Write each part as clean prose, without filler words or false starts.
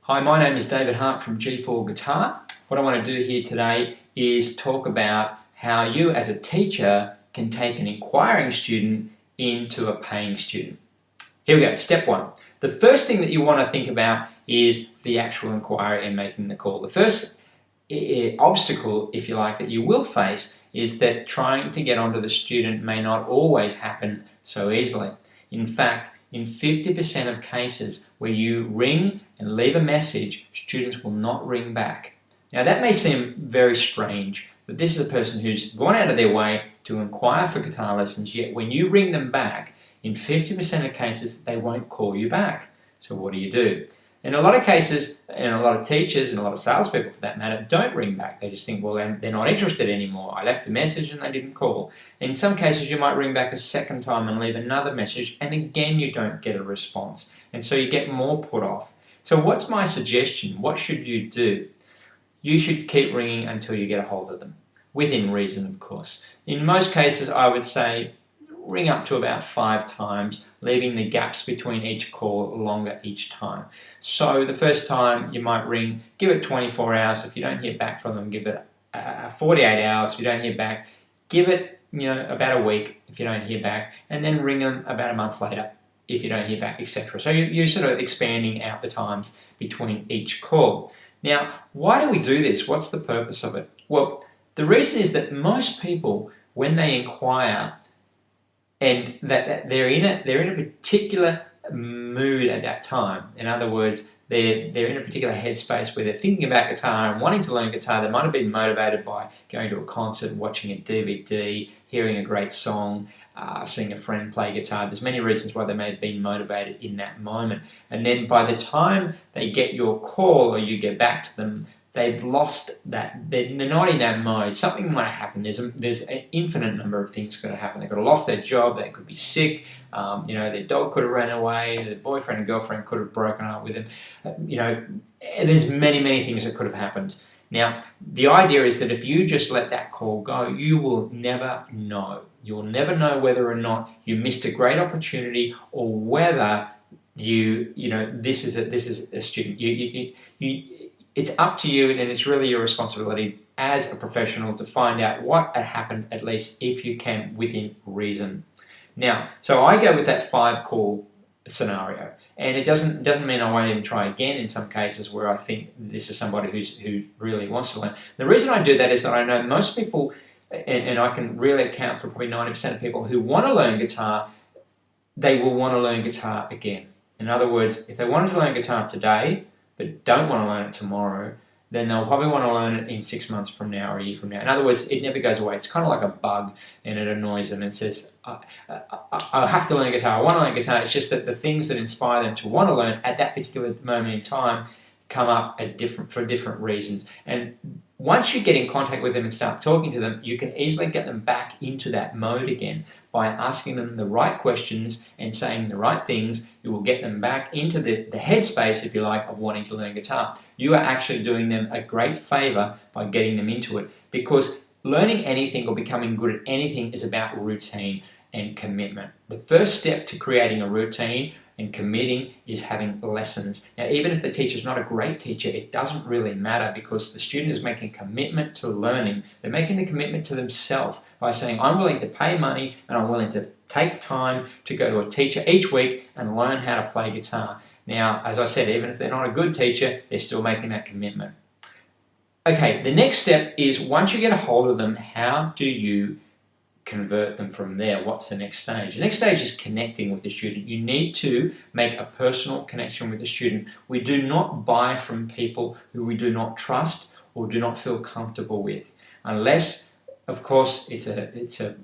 Hi, my name is David Hart from G4 Guitar. What I want to do here today is talk about how you as a teacher can take an inquiring student into a paying student. Here we go, step one. The first thing that you want to think about is the actual inquiry and making the call. The first obstacle, if you like, that you will face is that trying to get onto the student may not always happen so easily. In fact, in 50% of cases where you ring and leave a message, students will not ring back. Now that may seem very strange, but this is a person who's gone out of their way to inquire for guitar lessons, yet when you ring them back, in 50% of cases, they won't call you back. So what do? In a lot of cases, and a lot of teachers and a lot of salespeople for that matter, don't ring back. They just think, well, they're not interested anymore. I left a message and they didn't call. In some cases, you might ring back a second time and leave another message, and again, you don't get a response. And so you get more put off. So what's my suggestion? What should you do? You should keep ringing until you get a hold of them, within reason, of course. In most cases, I would say ring up to about 5 times, leaving the gaps between each call longer each time. So the first time you might ring, give it 24 hours. If you don't hear back from them, give it 48 hours. If you don't hear back, give it about a week if you don't hear back, and then ring them about a month later if you don't hear back, etc. So you're sort of expanding out the times between each call. Now, why do we do this? What's the purpose of it? Well, the reason is that most people, when they inquire, and that they're in a particular mood at that time. In other words, they're in a particular headspace where they're thinking about guitar and wanting to learn guitar. They might have been motivated by going to a concert, watching a DVD, hearing a great song, seeing a friend play guitar. There's many reasons why they may have been motivated in that moment. And then by the time they get your call or you get back to them, they've lost that. They're not in that mode. Something might happen. There's an infinite number of things could have happened. They could have lost their job. They could be sick. Their dog could have run away. Their boyfriend and girlfriend could have broken up with them. There's many things that could have happened. Now, the idea is that if you just let that call go, you will never know. You will never know whether or not you missed a great opportunity or whether this is a student. It's up to you, and it's really your responsibility as a professional to find out what had happened, at least if you can, within reason. Now, so I go with that 5 call scenario, and it doesn't mean I won't even try again in some cases where I think this is somebody who really wants to learn. The reason I do that is that I know most people, and I can really account for probably 90% of people who want to learn guitar, they will want to learn guitar again. In other words, if they wanted to learn guitar today, but don't want to learn it tomorrow, then they'll probably want to learn it in 6 months from now or a year from now. In other words, it never goes away. It's kind of like a bug, and it annoys them and says, I have to learn guitar, I want to learn guitar. It's just that the things that inspire them to want to learn at that particular moment in time come up for different reasons. And once you get in contact with them and start talking to them, you can easily get them back into that mode again by asking them the right questions and saying the right things. You will get them back into the headspace, if you like, of wanting to learn guitar. You are actually doing them a great favor by getting them into it, because learning anything or becoming good at anything is about routine and commitment. The first step to creating a routine and committing is having lessons. Now, even if the teacher's not a great teacher, it doesn't really matter, because the student is making a commitment to learning. They're making the commitment to themselves by saying, I'm willing to pay money and I'm willing to take time to go to a teacher each week and learn how to play guitar. Now, as I said, even if they're not a good teacher, they're still making that commitment. Okay, the next step is, once you get a hold of them, how do you convert them from there? What's the next stage? The next stage is connecting with the student. You need to make a personal connection with the student. We do not buy from people who we do not trust or do not feel comfortable with, unless, of course, it's a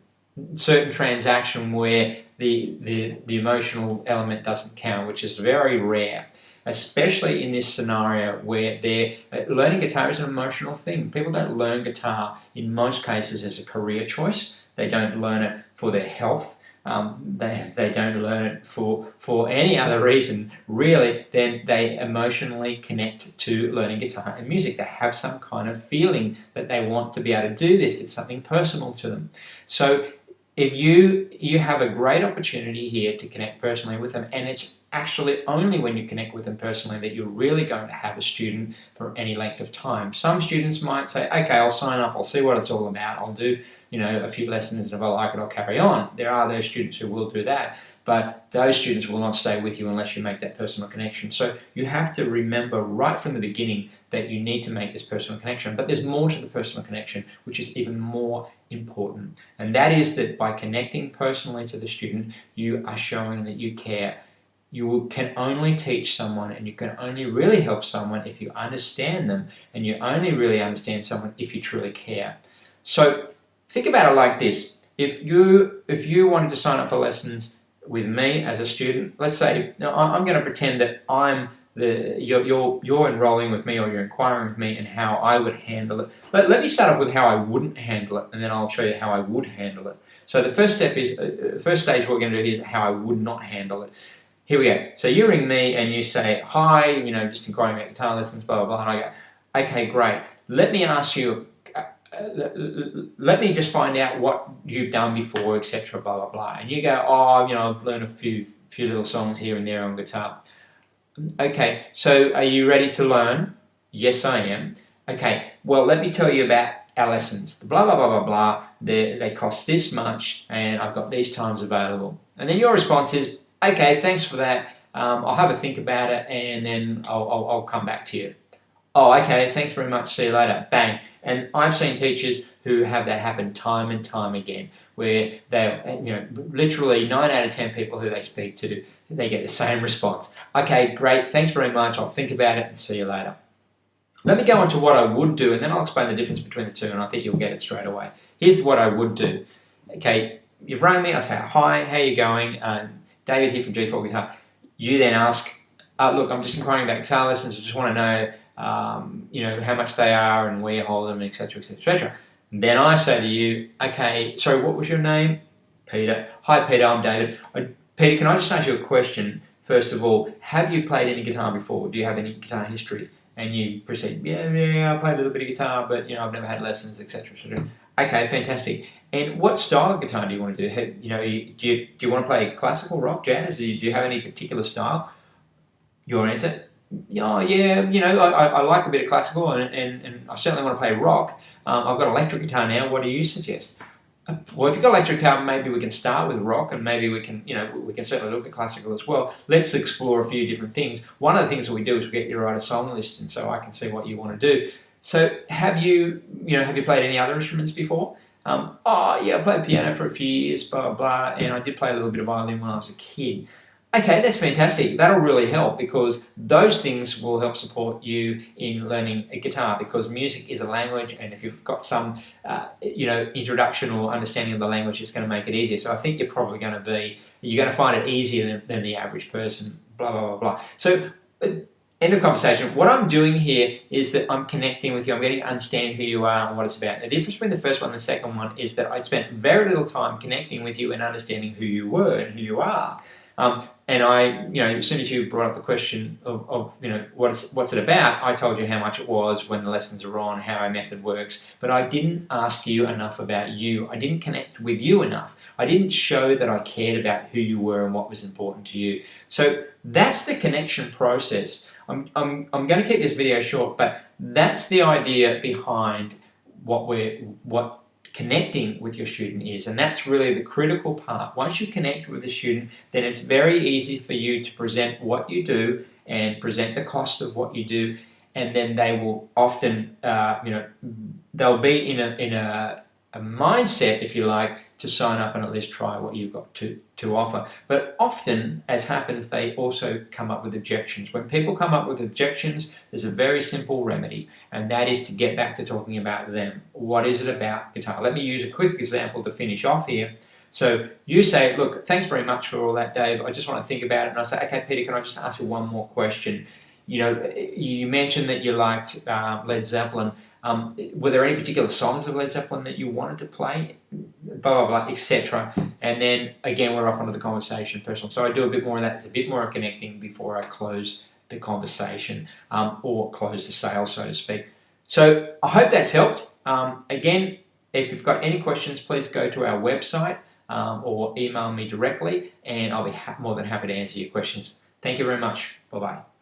certain transaction where the emotional element doesn't count, which is very rare, especially in this scenario where learning guitar is an emotional thing. People don't learn guitar in most cases as a career choice. They don't learn it for their health. They don't learn it for any other reason, really, than they emotionally connect to learning guitar and music. They have some kind of feeling that they want to be able to do this. It's something personal to them. So if you have a great opportunity here to connect personally with them, and it's actually only when you connect with them personally that you're really going to have a student for any length of time. Some students might say, okay, I'll sign up, I'll see what it's all about, I'll do a few lessons, and if I like it, I'll carry on. There are those students who will do that, but those students will not stay with you unless you make that personal connection. So you have to remember right from the beginning that you need to make this personal connection, but there's more to the personal connection, which is even more important. And that is that by connecting personally to the student, you are showing that you care. You can only teach someone and you can only really help someone if you understand them, and you only really understand someone if you truly care. So think about it like this. If you wanted to sign up for lessons with me as a student, let's say I'm going to pretend that you're enrolling with me, or you're inquiring with me, and how I would handle it. Let me start off with how I wouldn't handle it, and then I'll show you how I would handle it. So the first step is, first stage we're going to do is how I would not handle it. Here we go. So you ring me and you say, hi, just inquiring about guitar lessons, blah, blah, blah. And I go, okay, great. Let me ask you, let me just find out what you've done before, etc., blah, blah, blah. And you go, oh, I've learned a few little songs here and there on guitar. Okay, so are you ready to learn? Yes, I am. Okay, well, let me tell you about our lessons. Blah, blah, blah, blah, blah. They cost this much, and I've got these times available. And then your response is, okay, thanks for that. I'll have a think about it, and then I'll come back to you. Oh, okay, thanks very much, see you later. Bang. And I've seen teachers who have that happen time and time again, where they, literally 9 out of 10 people who they speak to, they get the same response. Okay, great, thanks very much, I'll think about it and see you later. Let me go on to what I would do, and then I'll explain the difference between the two, and I think you'll get it straight away. Here's what I would do. Okay, you've rang me, I say, hi, how you going? David here from G4 Guitar. You then ask, look, I'm just inquiring about guitar lessons, I just want to know how much they are and where you hold them, etc., etc., etc. Then I say to you, okay, sorry, what was your name? Peter. Hi, Peter, I'm David. Peter, can I just ask you a question? First of all, have you played any guitar before? Do you have any guitar history? And you proceed, yeah, I played a little bit of guitar, but I've never had lessons, etc., etc. Okay, fantastic. And what style of guitar do you want to do? Do you want to play classical, rock, jazz? Do you have any particular style? Your answer? Oh, yeah, I like a bit of classical, and I certainly want to play rock. I've got electric guitar now. What do you suggest? Well, if you've got electric guitar, maybe we can start with rock, and maybe we can certainly look at classical as well. Let's explore a few different things. One of the things that we do is we get you to write a song list, and so I can see what you want to do. So have you played any other instruments before? Oh, yeah, I played piano for a few years, blah, blah, blah, and I did play a little bit of violin when I was a kid. Okay, that's fantastic. That'll really help, because those things will help support you in learning a guitar, because music is a language, and if you've got some, introduction or understanding of the language, it's going to make it easier. So I think you're probably going to find it easier than the average person, blah, blah, blah, blah. So end of conversation. What I'm doing here is that I'm connecting with you. I'm getting to understand who you are and what it's about. The difference between the first one and the second one is that I'd spent very little time connecting with you and understanding who you were and who you are. And I, as soon as you brought up the question of what's it about, I told you how much it was, when the lessons are on, how our method works, but I didn't ask you enough about you. I didn't connect with you enough. I didn't show that I cared about who you were and what was important to you. So that's the connection process. I'm going to keep this video short, but that's the idea behind what connecting with your student is, and that's really the critical part. Once you connect with the student, then it's very easy for you to present what you do and present the cost of what you do, and then they will often, they'll be in a mindset, if you like, to sign up and at least try what you've got to offer. But often, as happens, they also come up with objections. When people come up with objections, there's a very simple remedy, and that is to get back to talking about them. What is it about guitar? Let me use a quick example to finish off here. So you say, look, thanks very much for all that, Dave. I just want to think about it. And I say, okay, Peter, can I just ask you one more question? You mentioned that you liked Led Zeppelin. Were there any particular songs of Led Zeppelin that you wanted to play? Blah, blah, blah, etc. And then, again, we're off onto the conversation personal. So I do a bit more of that. It's a bit more of connecting before I close the conversation or close the sale, so to speak. So I hope that's helped. Again, if you've got any questions, please go to our website or email me directly, and I'll be more than happy to answer your questions. Thank you very much. Bye-bye.